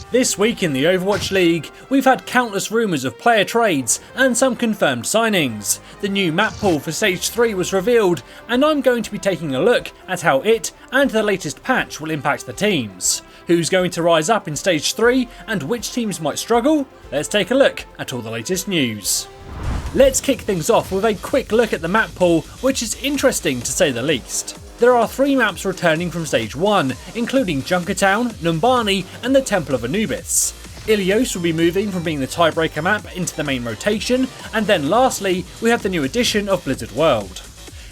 This week in the Overwatch League, we've had countless rumours of player trades and some confirmed signings. The new map pool for Stage 3 was revealed, and I'm going to be taking a look at how it and the latest patch will impact the teams. Who's going to rise up in Stage 3 and which teams might struggle? Let's take a look at all the latest news. Let's kick things off with a quick look at the map pool, which is interesting to say the least. There are 3 maps returning from Stage 1, including Junkertown, Numbani and the Temple of Anubis. Ilios will be moving from being the tiebreaker map into the main rotation, and then lastly, we have the new addition of Blizzard World.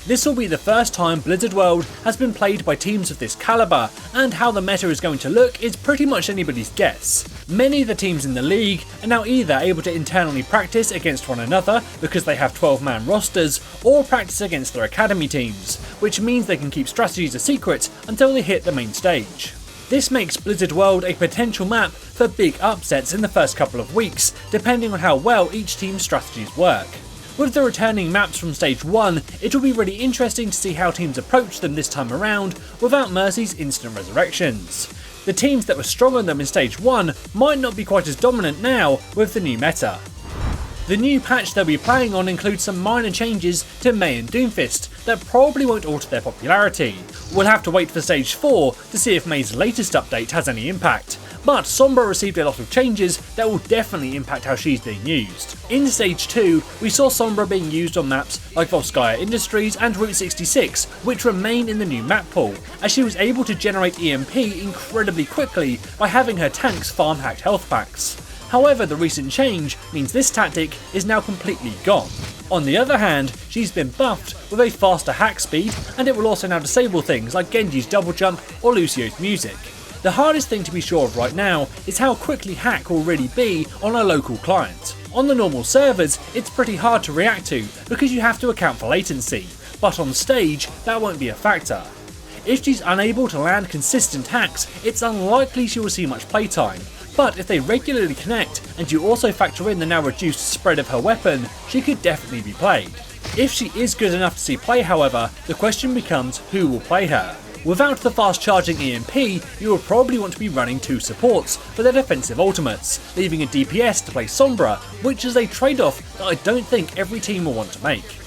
This will be the first time Blizzard World has been played by teams of this calibre, and how the meta is going to look is pretty much anybody's guess. Many of the teams in the league are now either able to internally practice against one another because they have 12-man rosters, or practice against their academy teams, which means they can keep strategies a secret until they hit the main stage. This makes Blizzard World a potential map for big upsets in the first couple of weeks, depending on how well each team's strategies work. With the returning maps from Stage 1, it will be really interesting to see how teams approach them this time around without Mercy's instant resurrections. The teams that were strong on them in Stage 1 might not be quite as dominant now with the new meta. The new patch they'll be playing on includes some minor changes to Mei and Doomfist that probably won't alter their popularity. We'll have to wait for Stage 4 to see if Mei's latest update has any impact, but Sombra received a lot of changes that will definitely impact how she's being used. In Stage 2, we saw Sombra being used on maps like Volskaya Industries and Route 66, which remain in the new map pool, as she was able to generate EMP incredibly quickly by having her tanks farm hacked health packs. However, the recent change means this tactic is now completely gone. On the other hand, she's been buffed with a faster hack speed, and it will also now disable things like Genji's double jump or Lucio's music. The hardest thing to be sure of right now is how quickly hack will really be on a local client. On the normal servers, it's pretty hard to react to because you have to account for latency, but on stage, that won't be a factor. If she's unable to land consistent hacks, it's unlikely she will see much playtime. But if they regularly connect, and you also factor in the now reduced spread of her weapon, she could definitely be played. If she is good enough to see play, however, the question becomes who will play her. Without the fast charging EMP, you will probably want to be running 2 supports for their defensive ultimates, leaving a DPS to play Sombra, which is a trade-off that I don't think every team will want to make.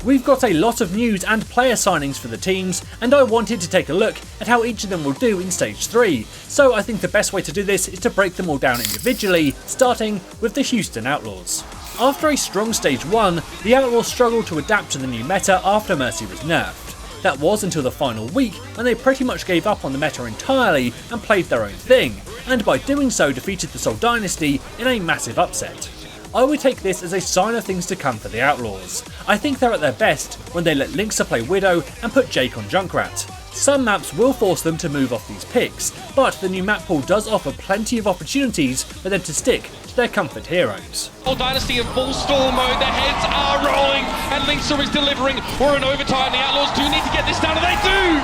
We've got a lot of news and player signings for the teams, and I wanted to take a look at how each of them will do in Stage 3, so I think the best way to do this is to break them all down individually, starting with the Houston Outlaws. After a strong Stage 1, the Outlaws struggled to adapt to the new meta after Mercy was nerfed. That was until the final week, when they pretty much gave up on the meta entirely and played their own thing, and by doing so defeated the Seoul Dynasty in a massive upset. I would take this as a sign of things to come for the Outlaws. I think they're at their best when they let Linksa play Widow and put Jake on Junkrat. Some maps will force them to move off these picks, but the new map pool does offer plenty of opportunities for them to stick to their comfort heroes. Seoul Dynasty in full storm mode, their heads are rolling, and Linksa is delivering. We're in overtime, the Outlaws do need to get this done, and they do!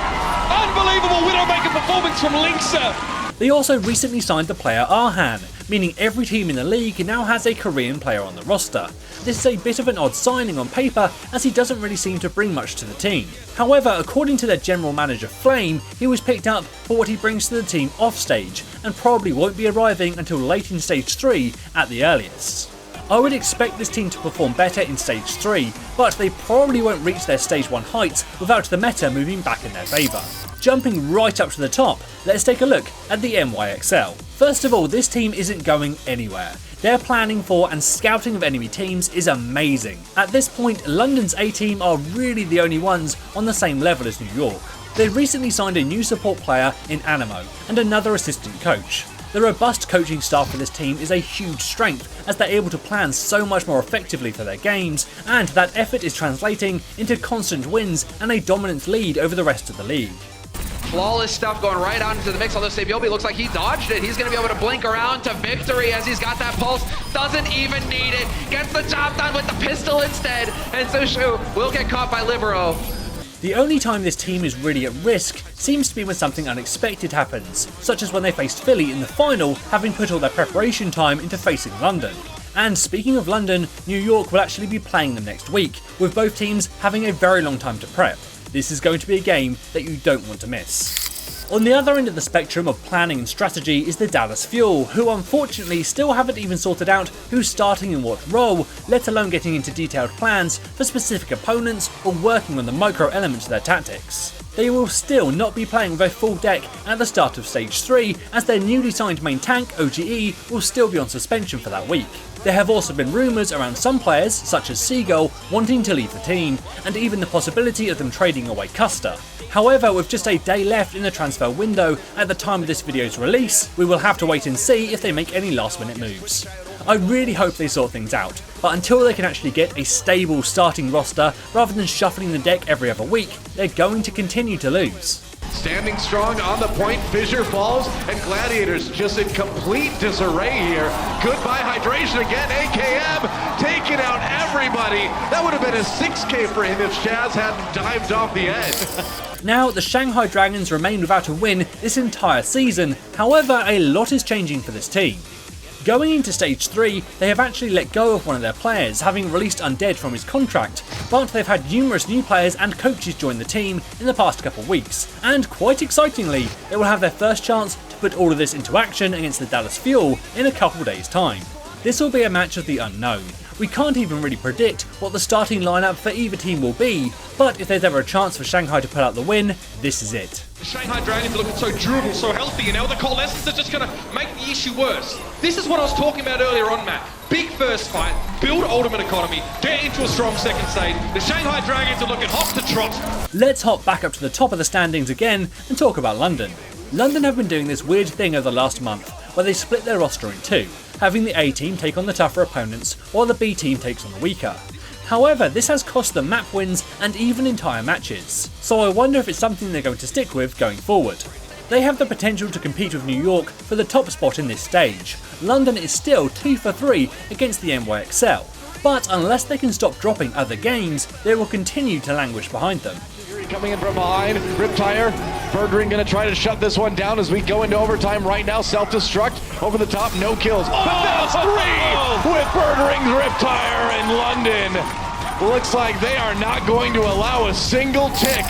Unbelievable Widowmaker performance from Linksa! They also recently signed the player ARHAN, meaning every team in the league now has a Korean player on the roster. This is a bit of an odd signing on paper, as he doesn't really seem to bring much to the team. However, according to their general manager Flame, he was picked up for what he brings to the team off stage, and probably won't be arriving until late in Stage 3 at the earliest. I would expect this team to perform better in Stage 3, but they probably won't reach their Stage 1 heights without the meta moving back in their favour. Jumping right up to the top, let's take a look at the MYXL. First of all, this team isn't going anywhere. Their planning for and scouting of enemy teams is amazing. At this point, London's A team are really the only ones on the same level as New York. They recently signed a new support player in Animo and another assistant coach. The robust coaching staff for this team is a huge strength, as they're able to plan so much more effectively for their games, and that effort is translating into constant wins and a dominant lead over the rest of the league. Flawless stuff going right on into the mix, although Sabiobi looks like he dodged it. He's going to be able to blink around to victory as he's got that pulse. Doesn't even need it. Gets the job done with the pistol instead. And Sushu will get caught by Libero. The only time this team is really at risk seems to be when something unexpected happens, such as when they faced Philly in the final, having put all their preparation time into facing London. And speaking of London, New York will actually be playing them next week, with both teams having a very long time to prep. This is going to be a game that you don't want to miss. On the other end of the spectrum of planning and strategy is the Dallas Fuel, who unfortunately still haven't even sorted out who's starting in what role, let alone getting into detailed plans for specific opponents or working on the micro elements of their tactics. They will still not be playing with a full deck at the start of Stage 3, as their newly signed main tank, OGE, will still be on suspension for that week. There have also been rumours around some players, such as Seagull, wanting to leave the team, and even the possibility of them trading away Custer. However, with just a day left in the transfer window at the time of this video's release, we will have to wait and see if they make any last minute moves. I really hope they sort things out, but until they can actually get a stable starting roster rather than shuffling the deck every other week, they're going to continue to lose. Standing strong on the point, Fissure falls, and Gladiators just in complete disarray here. Goodbye hydration again, AKM taking out everybody. That would have been a 6K for him if Shaz hadn't dived off the edge. Now, the Shanghai Dragons remain without a win this entire season, however a lot is changing for this team. Going into Stage 3, they have actually let go of one of their players, having released Undead from his contract, but they've had numerous new players and coaches join the team in the past couple of weeks, and quite excitingly, they will have their first chance to put all of this into action against the Dallas Fuel in a couple days' time. This will be a match of the unknown. We can't even really predict what the starting lineup for either team will be, but if there's ever a chance for Shanghai to pull out the win, this is it. The Shanghai Dragons are looking so durable, so healthy, and now the coalescence are just going to make the issue worse. This is what I was talking about earlier on, Matt. Big first fight, build ultimate economy, get into a strong second stage. The Shanghai Dragons are looking hot to trot. Let's hop back up to the top of the standings again and talk about London. London have been doing this weird thing over the last month, where they split their roster in two, having the A team take on the tougher opponents while the B team takes on the weaker. However, this has cost them map wins and even entire matches, so I wonder if it's something they're going to stick with going forward. They have the potential to compete with New York for the top spot in this stage. London is still 2 for 3 against the NYXL, but unless they can stop dropping other games, they will continue to languish behind them. Coming in from behind, Riptire, Birdring gonna try to shut this one down as we go into overtime right now. Self-destruct, over the top, no kills. But that's 3 with Birdring's Riptire in London. Looks like they are not going to allow a single tick.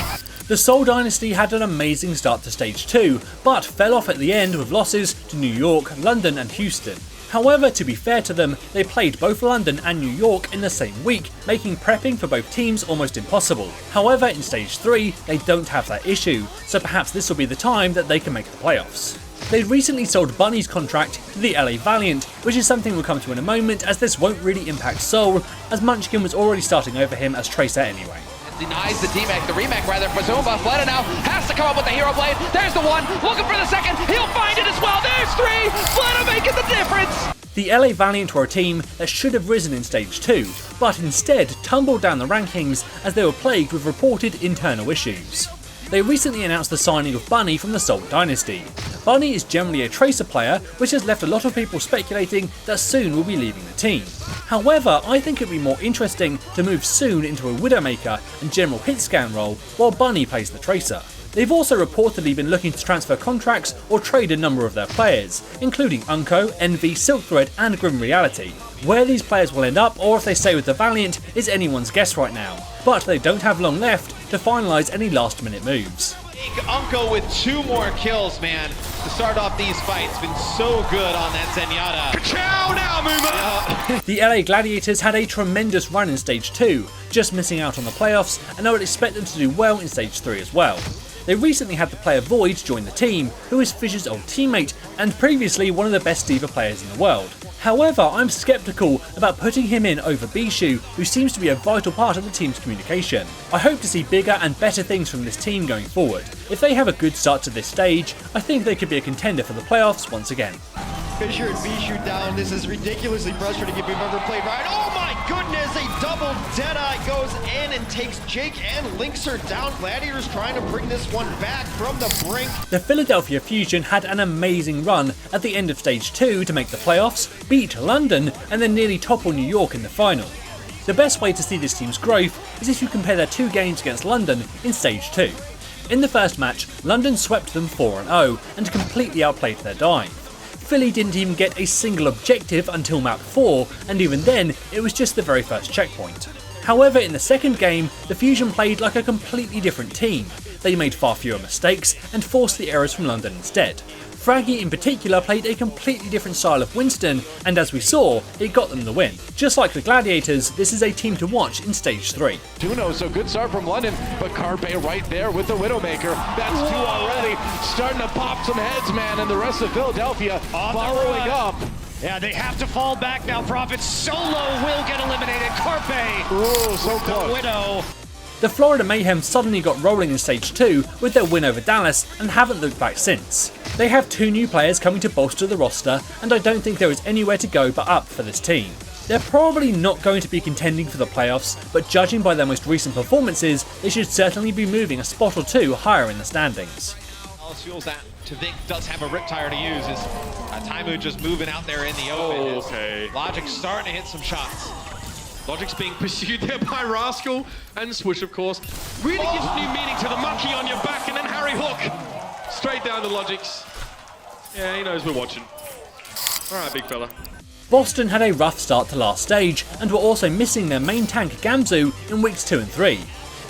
The Seoul Dynasty had an amazing start to Stage 2, but fell off at the end with losses to New York, London and Houston. However, to be fair to them, they played both London and New York in the same week, making prepping for both teams almost impossible. However, in Stage 3, they don't have that issue, so perhaps this will be the time that they can make the playoffs. They recently sold Bunny's contract to the LA Valiant, which is something we'll come to in a moment, as this won't really impact Seoul, as Munchkin was already starting over him as Tracer anyway. Denies the remake rather, for Zumba. Fleta now has to come up with the Hero Blade. There's the one, looking for the second. He'll find it as well. There's 3. Fleta making the difference. The LA Valiant were a team that should have risen in Stage 2, but instead tumbled down the rankings as they were plagued with reported internal issues. They recently announced the signing of Bunny from the Seoul Dynasty. Bunny is generally a Tracer player, which has left a lot of people speculating that Soon will be leaving the team. However, I think it would be more interesting to move Soon into a Widowmaker and general hit scan role while Bunny plays the Tracer. They've also reportedly been looking to transfer contracts or trade a number of their players, including Unko, Envy, Silkthread and Grim Reality. Where these players will end up or if they stay with the Valiant is anyone's guess right now, but they don't have long left to finalise any last minute moves. Unko with 2 more kills, man, to start off these fights. Been so good on that Zenyatta. Ka-chow now, Muma! The LA Gladiators had a tremendous run in Stage 2, just missing out on the playoffs, and I would expect them to do well in Stage 3 as well. They recently had the player Void join the team, who is Fissure's old teammate and previously one of the best D.Va players in the world. However, I'm skeptical about putting him in over Bishu, who seems to be a vital part of the team's communication. I hope to see bigger and better things from this team going forward. If they have a good start to this stage, I think they could be a contender for the playoffs once again. Fissure and Bishu down. This is ridiculously frustrating if you've ever played right. Oh my goodness, a double Deadeye goes in and takes Jake and Linkser down. Gladiators trying to bring this one back from the brink. The Philadelphia Fusion had an amazing run at the end of Stage 2 to make the playoffs, beat London, and then nearly topple New York in the final. The best way to see this team's growth is if you compare their 2 games against London in Stage 2. In the first match, London swept them 4-0 and completely outplayed their dive. Philly didn't even get a single objective until map 4, and even then, it was just the very first checkpoint. However, in the second game, the Fusion played like a completely different team. they made far fewer mistakes and forced the errors from London instead. Fraggy in particular played a completely different style of Winston, and as we saw, it got them the win. Just like the Gladiators, this is a team to watch in Stage 3. 2-0, so good start from London, but Carpe right there with the Widowmaker. That's 2 already, starting to pop some heads, man, and the rest of Philadelphia following up. Yeah, they have to fall back now. Prophet Solo will get eliminated. Carpe. Ooh, so close. The Widow. The Florida Mayhem suddenly got rolling in Stage 2 with their win over Dallas and haven't looked back since. They have 2 new players coming to bolster the roster, and I don't think there is anywhere to go but up for this team. They're probably not going to be contending for the playoffs, but judging by their most recent performances, they should certainly be moving a spot or 2 higher in the standings. Fuels that to Vic does have a Riptire to use. Is Taimu just moving out there in the open? Okay. Logic starting to hit some shots. Logic's being pursued there by Rascal and Swish, of course. Really gives new meaning to the monkey on your back, and then Harry Hook. Straight down to Logic's. Yeah, he knows we're watching. Alright, big fella. Boston had a rough start to last stage, and were also missing their main tank Gamzu in weeks 2 and 3.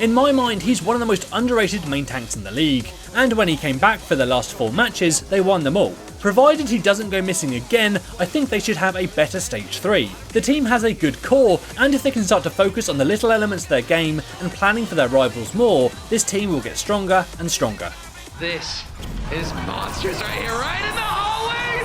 In my mind, he's one of the most underrated main tanks in the league, and when he came back for their last 4 matches, they won them all. Provided he doesn't go missing again, I think they should have a better Stage 3. The team has a good core, and if they can start to focus on the little elements of their game and planning for their rivals more, this team will get stronger and stronger. This is monstrous right here, right in the hallway!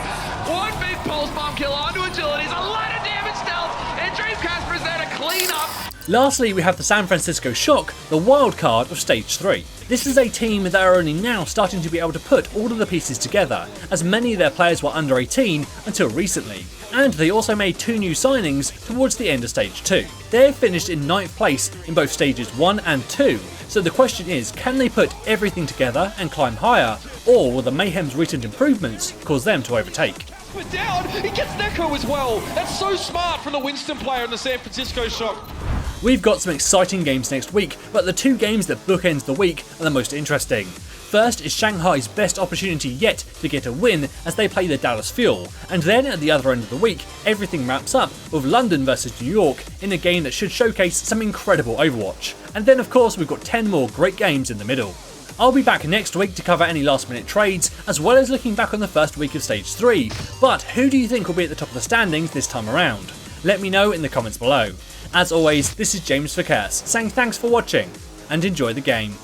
One big pulse bomb kill onto Agilities, a lot of damage dealt, and Dreamcasper's there to clean up. Lastly, we have the San Francisco Shock, the wild card of Stage 3. This is a team that are only now starting to be able to put all of the pieces together, as many of their players were under 18 until recently. And they also made 2 new signings towards the end of Stage 2. They've finished in 9th place in both Stages 1 and 2, so the question is, can they put everything together and climb higher, or will the Mayhem's recent improvements cause them to overtake? But down, he gets Neko as well. That's so smart from the Winston player in the San Francisco Shock. We've got some exciting games next week, but the 2 games that bookends the week are the most interesting. First is Shanghai's best opportunity yet to get a win as they play the Dallas Fuel, and then at the other end of the week, everything wraps up with London versus New York in a game that should showcase some incredible Overwatch. And then of course we've got 10 more great games in the middle. I'll be back next week to cover any last minute trades, as well as looking back on the first week of Stage 3, but who do you think will be at the top of the standings this time around? Let me know in the comments below. As always, this is James for Curse, saying thanks for watching, and enjoy the game.